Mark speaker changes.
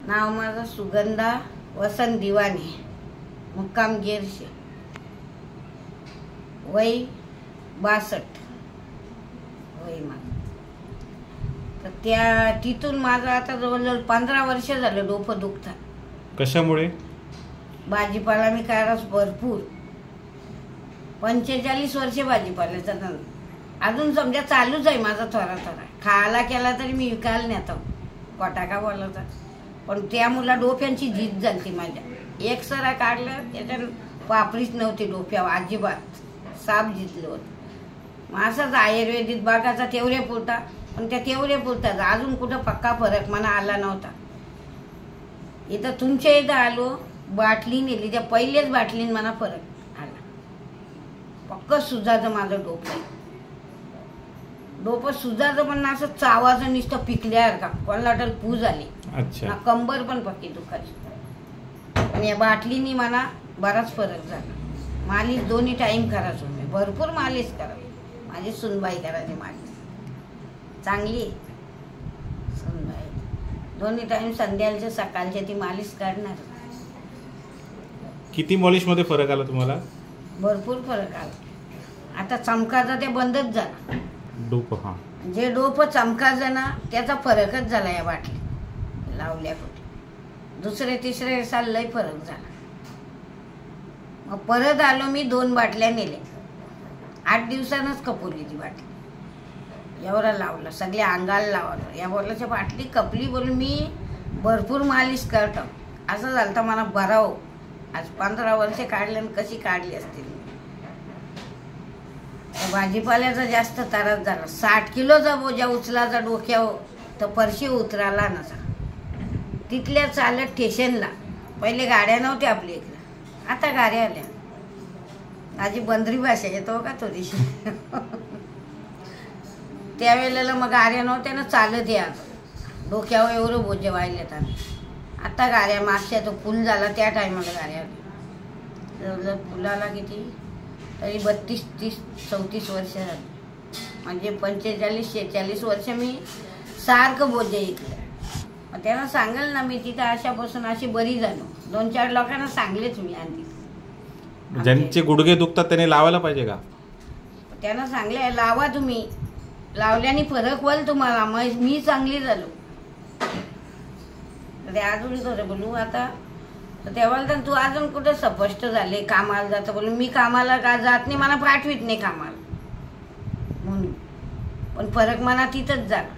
Speaker 1: नाव माझं सुगंधा वसंत दिवाने, मुक्काम गिरशे, वय 62 वय माझं. तर त्या तिथून माझं आता जवळजवळ 15 वर्ष झालं डोकं दुखतं.
Speaker 2: कशामुळे?
Speaker 1: भाजीपाला मी करायच भरपूर, 45 वर्ष भाजीपाल्याचा धंदा अजून समजा चालूच आहे माझा. थोडा थोडा खायला केला तरी मी विकायला नेतो, कोटा का बोलायचा. पण त्या मुला डोफ्यांची झीज झाली माझ्या. एक सरा काढलं त्याच्यात पापरीच नव्हती डोफ्यावर अजिबात, साप जितलं होतं. मग असंच आयुर्वेदिक बागाचा तेवढे पुरता, पण त्या तेवढे पुरताच अजून कुठं पक्का फरक मला आला नव्हता. इथं तुमच्या इथं आलो, बाटली नेली, त्या पहिलेच बाटलीन मला फरक आला. पक्क सुजाचं माझं डोकं सुजाचं, पण असं चावाचं नुसतं पिकल्यावर का कोणाला वाटेल पू झाली.
Speaker 2: अच्छा.
Speaker 1: कंबर पण पक्की दुखायची. पण या बाटलीनी मला बराच फरक झाला. मालिश दोन्ही टाइम करायचो मी, भरपूर मालिश करावी. माझी सुनबाई करायची मालिश, चांगली सुनबाई. दोन्ही टाइम संध्याकाळचे सकाळचे ती मालिश करणार.
Speaker 2: किती मॉलिश मध्ये फरक आला तुम्हाला?
Speaker 1: भरपूर फरक आला. आता चमकाचा ते बंदच झाला.
Speaker 2: डोप, हा,
Speaker 1: जे डोप चमकाचं ना त्याचा फरकच झाला या बाटली लावल्या कुठे. दुसरे तिसरे साल लय फरक झाला. मग परत आलो मी, 2 बाटल्या नेल्या. 8 दिवसानच कपवली ती बाटली. एवढा लावलं, सगळ्या अंगाला लावलं. या बोलाच्या बाटली कपली बोलून मी भरपूर मालिश करतो. असं झालं तर मला बरा हो. आज 15 वर्ष काढले, कशी काढली असतील. भाजीपाल्याचा जास्त त्रास झाला. 60 किलोचा बोजा उचलाचा डोक्यावर, तर परशी उतराला नसा. तिथल्या चालत स्टेशनला, पहिले गाड्या नव्हत्या आपल्या इकडे, आता गाड्या आल्या. माझी बंदरी भाषा येतो का थोडीशी. त्यावेळेला मग गाड्या नव्हत्या ना, चालत यायचं. डोक्यावर एवढं बोजे वाहिले तर. आता गाड्या, मागच्या तो पूल झाला त्या टायमाला गाड्या आल्या. पुलाला किती तरी 32, 30, 34 वर्ष झाली. म्हणजे 45, 46 वर्ष मी सारखं बोजे ऐकलं. मग त्यांना सांगेल ना मी, तिथं अशापासून अशी बरी झालो. 2-4 लोकांना सांगलेच मी. आणि
Speaker 2: ज्यांचे गुडघे दुखतात त्याने लावायला पाहिजे का?
Speaker 1: त्यांना सांगले लावा तुम्ही, लावल्याने फरक होईल तुम्हाला. मग मी चांगली झालो. ते अजून थोडं बोलू आता. तर तेव्हा तर तू अजून कुठं स्पष्ट झाले, कामाला जातं बोलून. मी कामाला का जात नाही, मला पाठवीत नाही कामाला म्हणून. पण फरक मला तिथंच झाला.